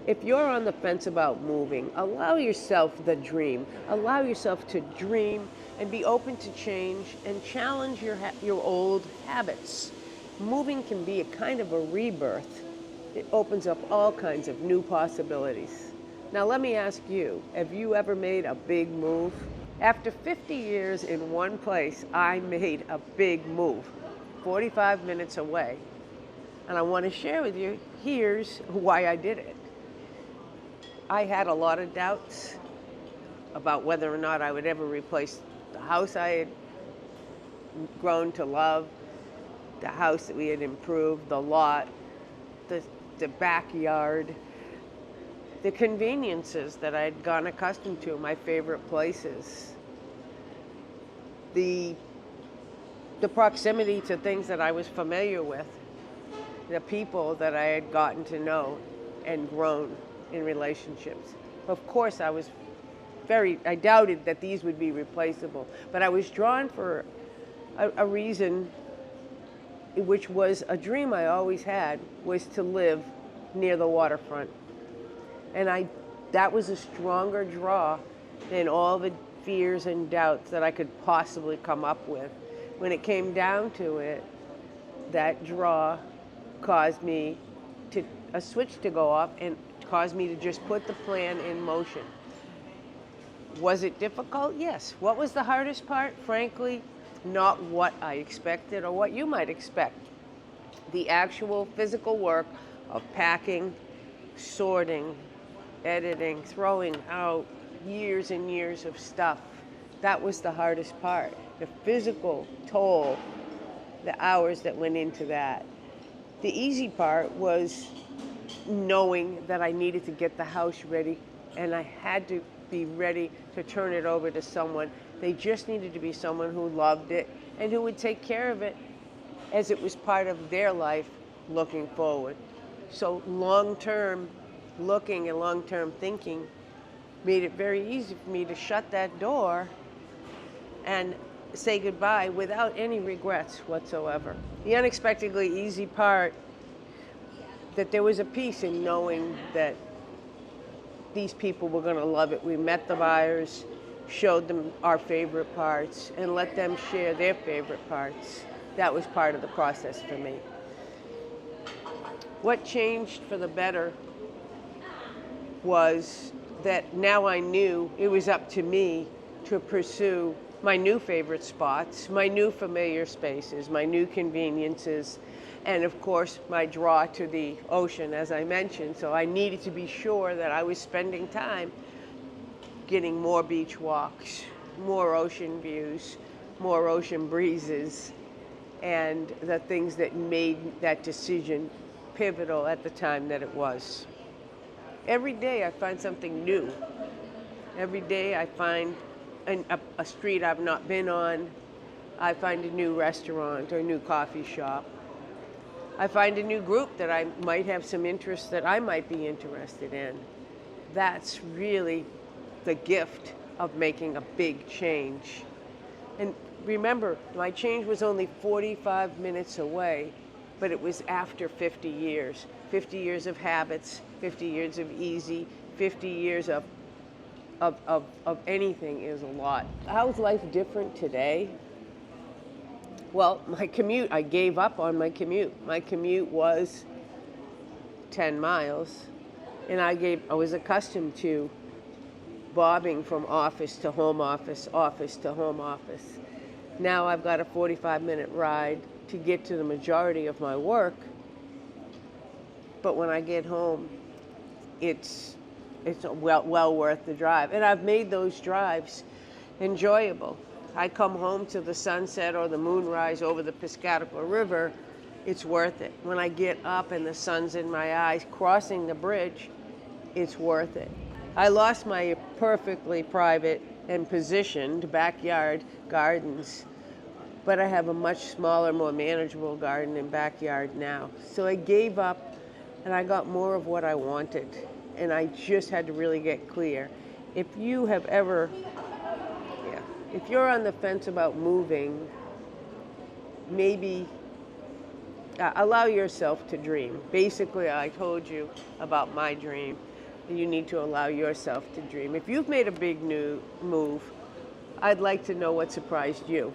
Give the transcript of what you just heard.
If you're on the fence about moving, allow yourself the dream. Allow yourself to dream and be open to change and challenge your old habits. Moving can be a kind of a rebirth. It opens up all kinds of new possibilities. Now, let me ask you, have you ever made a big move? After 50 years in one place, I made a big move, 45 minutes away. And I want to share with you, here's why I did it. I had a lot of doubts about whether or not I would ever replace the house I had grown to love, the house that we had improved, the lot, the backyard, the conveniences that I had gotten accustomed to, my favorite places, the proximity to things that I was familiar with, the people that I had gotten to know and grown in relationships. Of course, I doubted that these would be replaceable, but I was drawn for a reason, which was a dream I always had, was to live near the waterfront. And that was a stronger draw than all the fears and doubts that I could possibly come up with. When it came down to it, that draw caused me a switch to go off and caused me to just put the plan in motion. Was it difficult? Yes. What was the hardest part? Frankly, not what I expected or what you might expect. The actual physical work of packing, sorting, editing, throwing out years and years of stuff. That was the hardest part. The physical toll, the hours that went into that. The easy part was knowing that I needed to get the house ready and I had to be ready to turn it over to someone. They just needed to be someone who loved it and who would take care of it as it was part of their life looking forward. So long-term looking and long-term thinking made it very easy for me to shut that door and say goodbye without any regrets whatsoever. The unexpectedly easy part, that there was a peace in knowing that these people were going to love it. We met the buyers, showed them our favorite parts, and let them share their favorite parts. That was part of the process for me. What changed for the better was that now I knew it was up to me to pursue my new favorite spots, my new familiar spaces, my new conveniences, and of course my draw to the ocean, as I mentioned. So I needed to be sure that I was spending time getting more beach walks, more ocean views, more ocean breezes, and the things that made that decision pivotal at the time that it was. Every day I find something new. Every day I find a street I've not been on. I find a new restaurant or a new coffee shop. I find a new group that I might have some interest that I might be interested in. That's really the gift of making a big change. And remember, my change was only 45 minutes away, but it was after 50 years. 50 years of habits, 50 years of easy, 50 years of anything is a lot. How's life different today? Well, my commute, I gave up on my commute. My commute was 10 miles, and I was accustomed to bobbing from office to home office, office to home office. Now I've got a 45-minute ride to get to the majority of my work, but when I get home, it's well worth the drive. And I've made those drives enjoyable. I come home to the sunset or the moonrise over the Piscataqua River, it's worth it. When I get up and the sun's in my eyes, crossing the bridge, it's worth it. I lost my perfectly private and positioned backyard gardens, but I have a much smaller, more manageable garden and backyard now. So I gave up and I got more of what I wanted. And I just had to really get clear. If you have ever, if you're on the fence about moving, maybe allow yourself to dream. Basically, I told you about my dream. and you need to allow yourself to dream. If you've made a big new move, I'd like to know what surprised you.